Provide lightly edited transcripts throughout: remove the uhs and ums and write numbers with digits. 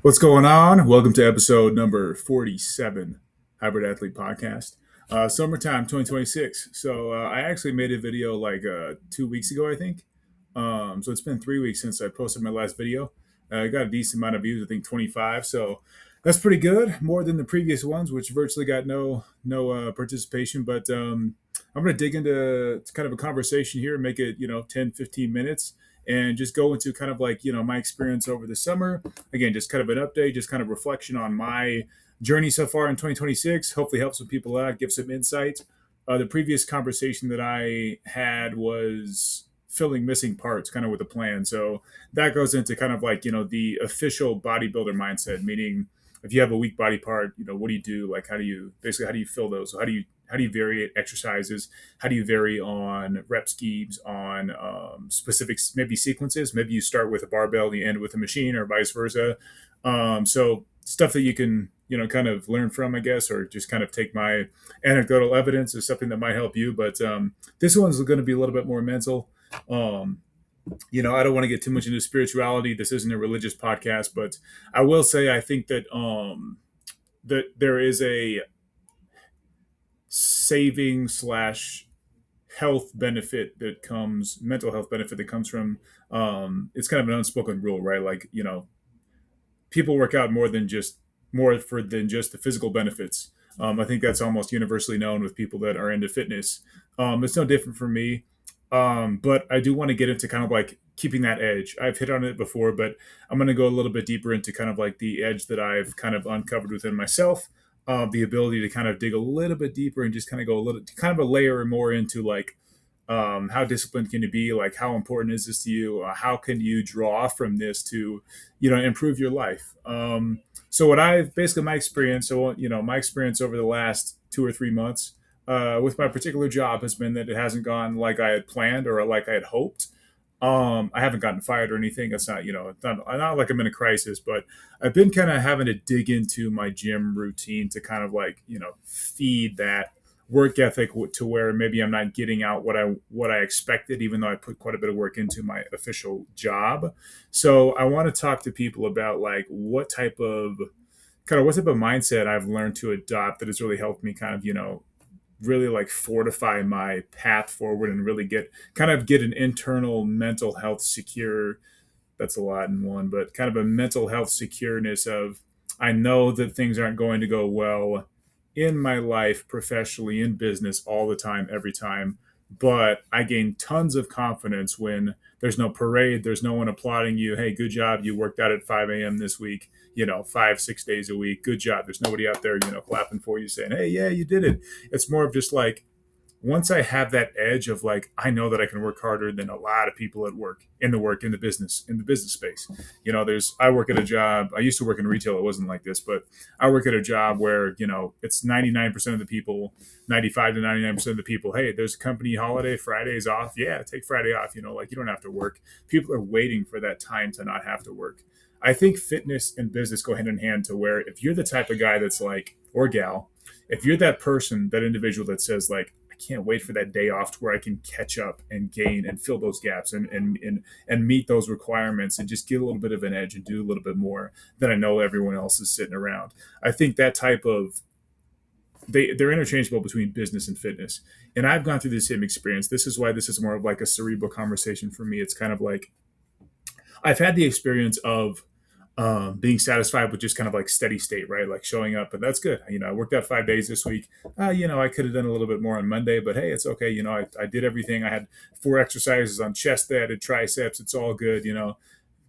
What's going on? Welcome to episode number 47, Hybrid Athlete Podcast. Summertime 2026. I actually made a video like 2 weeks ago, I think. So it's been 3 weeks since I posted my last video. I got a decent amount of views, I think 25. So that's pretty good, more than the previous ones, which virtually got no participation. But I'm going to dig into kind of a conversation here, make it 10, 15 minutes, and just go into kind of like my experience over the summer. Again, just kind of an update, just kind of reflection on my journey so far in 2026. Hopefully, help some people out, give some insight. The previous conversation that I had was filling missing parts, kind of with a plan. So that goes into kind of like the official bodybuilder mindset, meaning if you have a weak body part, what do you do? Like, how do you fill those? So how do you vary exercises? How do you vary on rep schemes, on specific maybe sequences? Maybe you start with a barbell and you end with a machine, or vice versa. So stuff that you can kind of learn from, I guess, or just kind of take my anecdotal evidence as something that might help you. But this one's going to be a little bit more mental. Um, I don't want to get too much into spirituality. This isn't a religious podcast, but I will say I think that there is a saving slash health benefit that comes mental health benefit that comes from it's kind of an unspoken rule, right? Like, people work out more than just the physical benefits. I think that's almost universally known with people that are into fitness. It's no different for me. But I do want to get into kind of like keeping that edge. I've hit on it before, but I'm going to go a little bit deeper into kind of like the edge that I've kind of uncovered within myself. The ability to kind of dig a little bit deeper and just kind of go a little, kind of a layer more into like how disciplined can you be? Like, how important is this to you? How can you draw from this to, improve your life? So what I've basically my experience, my experience over the last 2 or 3 months with my particular job has been that it hasn't gone like I had planned or like I had hoped. I haven't gotten fired or anything. It's not, not like I'm in a crisis, but I've been kind of having to dig into my gym routine to kind of like, feed that work ethic to where maybe I'm not getting out what I expected, even though I put quite a bit of work into my official job. So I want to talk to people about like what type of mindset I've learned to adopt that has really helped me kind of, really like fortify my path forward and really get an internal mental health secure. That's a lot in one, but kind of a mental health secureness of, I know that things aren't going to go well in my life, professionally, in business, all the time, every time. But I gain tons of confidence when there's no parade, there's no one applauding you. Hey, good job. You worked out at 5 a.m. this week, 5, 6 days a week. Good job. There's nobody out there, clapping for you saying, hey, yeah, you did it. It's more of just like, once I have that edge of like, I know that I can work harder than a lot of people at work in the business space. I work at a job. I used to work in retail. It wasn't like this, but I work at a job where, it's 99% of the people, 95 to 99% of the people. Hey, there's a company holiday. Friday's off. Yeah, take Friday off. Like, you don't have to work. People are waiting for that time to not have to work. I think fitness and business go hand in hand to where if you're the type of guy that's like, or gal, if you're that person, that individual that says like, I can't wait for that day off to where I can catch up and gain and fill those gaps and meet those requirements and just get a little bit of an edge and do a little bit more than I know everyone else is sitting around. I think that type of they're interchangeable between business and fitness. And I've gone through the same experience. This is why this is more of like a cerebral conversation for me. It's kind of like I've had the experience of being satisfied with just kind of like steady state, right? Like showing up, and that's good. I worked out 5 days this week. I could have done a little bit more on Monday, but hey, it's okay. I did everything. I had 4 exercises on chest day, I did triceps. It's all good.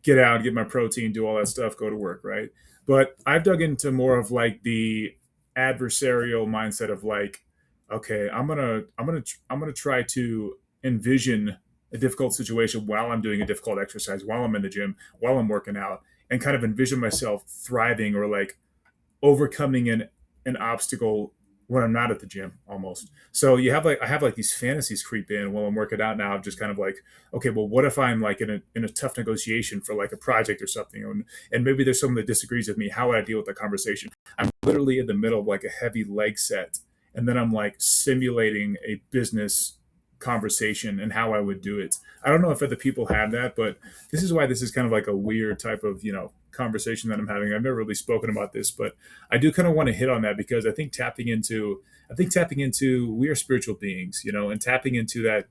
Get out, get my protein, do all that stuff, go to work, right? But I've dug into more of like the adversarial mindset of like, okay, I'm gonna try to envision a difficult situation while I'm doing a difficult exercise, while I'm in the gym, while I'm working out, and kind of envision myself thriving or like overcoming an obstacle when I'm not at the gym almost. So I have like these fantasies creep in while I'm working out now. I'm just kind of like, okay, well, what if I'm like in a tough negotiation for like a project or something, and maybe there's someone that disagrees with me. How would I deal with the conversation? I'm literally in the middle of like a heavy leg set, and then I'm like simulating a business conversation and how I would do it. I don't know if other people have that, but this is why this is kind of like a weird type of, conversation that I'm having. I've never really spoken about this, but I do kind of want to hit on that because I think tapping into we are spiritual beings, and tapping into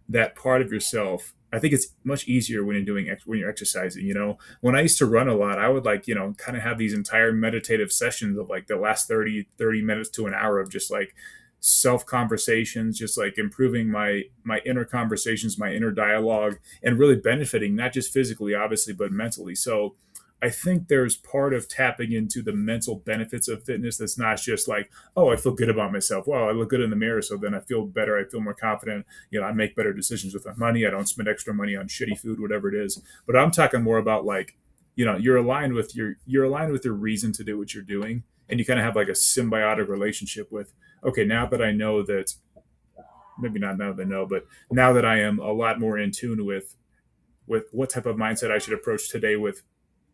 that part of yourself. I think it's much easier when when you're exercising. When I used to run a lot, I would like, kind of have these entire meditative sessions of like the last 30 minutes to an hour of just like self conversations, just like improving my inner conversations, my inner dialogue, and really benefiting not just physically, obviously, but mentally. So I think there's part of tapping into the mental benefits of fitness that's not just like, oh, I feel good about myself. Well, I look good in the mirror, so then I feel better. I feel more confident. I make better decisions with my money. I don't spend extra money on shitty food, whatever it is. But I'm talking more about like, you're aligned with your reason to do what you're doing, and you kind of have like a symbiotic relationship with, okay, now that I know that, maybe not now that I know, but now that I am a lot more in tune with what type of mindset I should approach today with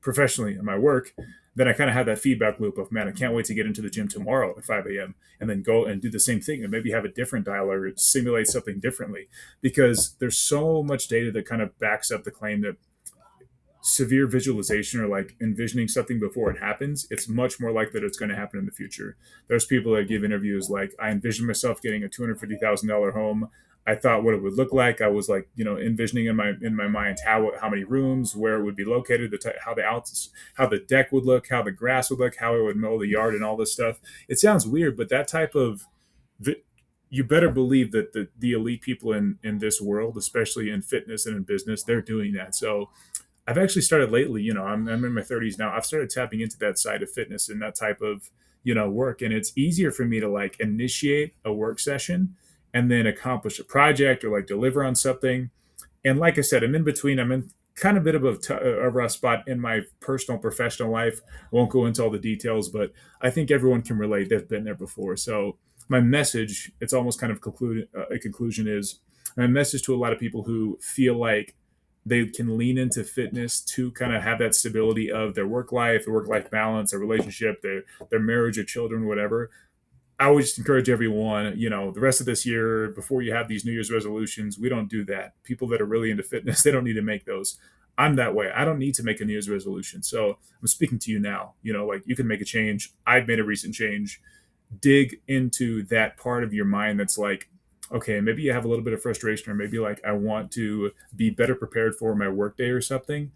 professionally in my work, then I kind of have that feedback loop of, man, I can't wait to get into the gym tomorrow at 5 a.m. and then go and do the same thing and maybe have a different dialogue or simulate something differently. Because there's so much data that kind of backs up the claim that severe visualization or like envisioning something before it happens, it's much more likely that it's going to happen in the future. There's people that give interviews like, I envisioned myself getting a $250,000 home. I thought what it would look like. I was like, envisioning in my mind how many rooms, where it would be located, how the deck would look, how the grass would look, how it would mow the yard, and all this stuff. It sounds weird, but that type of you better believe that the elite people in this world, especially in fitness and in business, they're doing that. So I've actually started lately, I'm in my 30s now. I've started tapping into that side of fitness and that type of, work. And it's easier for me to like initiate a work session and then accomplish a project or like deliver on something. And like I said, I'm in kind of a bit of a rough spot in my personal professional life. Won't go into all the details, but I think everyone can relate. They've been there before. So my message, it's almost kind of a conclusion is my message to a lot of people who feel like they can lean into fitness to kind of have that stability of their work life balance, their relationship, their marriage, or children, whatever. I would just encourage everyone, the rest of this year, before you have these New Year's resolutions, we don't do that. People that are really into fitness, they don't need to make those. I'm that way. I don't need to make a New Year's resolution. So I'm speaking to you now. Like you can make a change. I've made a recent change. Dig into that part of your mind that's like, okay, maybe you have a little bit of frustration, or maybe like I want to be better prepared for my workday or something.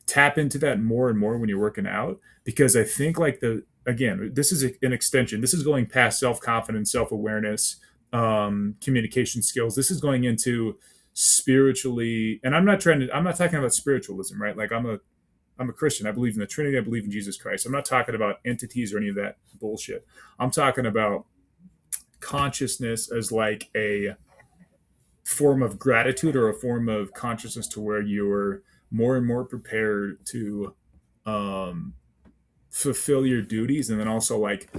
Tap into that more and more when you're working out, because I think like this is an extension. This is going past self-confidence, self-awareness, communication skills. This is going into spiritually, and I'm not talking about spiritualism, right? Like I'm a Christian. I believe in the Trinity. I believe in Jesus Christ. I'm not talking about entities or any of that bullshit. I'm talking about consciousness as like a form of gratitude or a form of consciousness to where you're more and more prepared to um, fulfill your duties, and then also like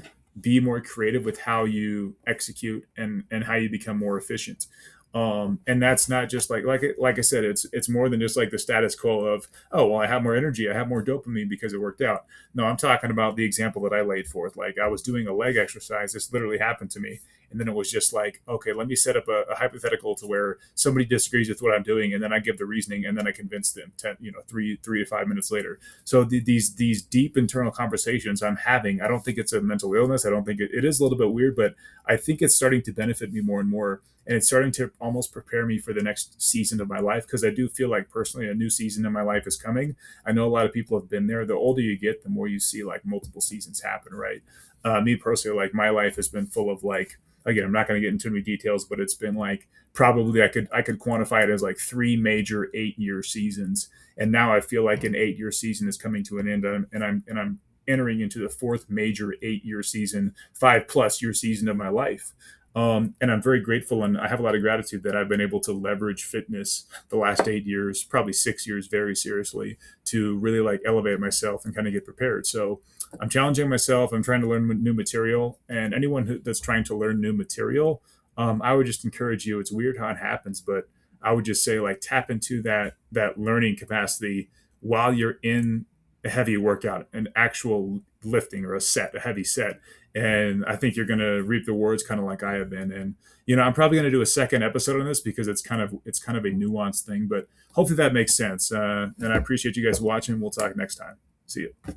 be more creative with how you execute and how you become more efficient. And that's not just like I said, it's more than just like the status quo of, oh well, I have more energy, I have more dopamine because it worked out. No, I'm talking about the example that I laid forth. Like I was doing a leg exercise, this literally happened to me, and then it was just like, okay, let me set up a hypothetical to where somebody disagrees with what I'm doing, and then I give the reasoning, and then I convince them 3 to 5 minutes later. So these deep internal conversations I'm having, I don't think it's a mental illness. I don't think it is a little bit weird, but I think it's starting to benefit me more and more, and it's starting to almost prepare me for the next season of my life, because I do feel like personally a new season in my life is coming. I know a lot of people have been there. The older you get, the more you see like multiple seasons happen, right? Me personally, like my life has been full of like, again, I'm not going to get into any details, but it's been like probably I could quantify it as like three major 8-year seasons, and now I feel like an 8-year season is coming to an end, and I'm entering into the fourth major 8-year season, 5+ year season of my life. And I'm very grateful, and I have a lot of gratitude that I've been able to leverage fitness the last 8 years, probably 6 years, very seriously, to really like elevate myself and kind of get prepared. So I'm challenging myself. I'm trying to learn new material, and anyone that's trying to learn new material, I would just encourage you. It's weird how it happens, but I would just say like tap into that learning capacity while you're in a heavy workout, an actual lifting or a heavy set, And I think you're going to reap the rewards kind of like I have been. And I'm probably going to do a second episode on this because it's kind of a nuanced thing, but hopefully that makes sense. And I appreciate you guys watching. We'll talk next time. See you.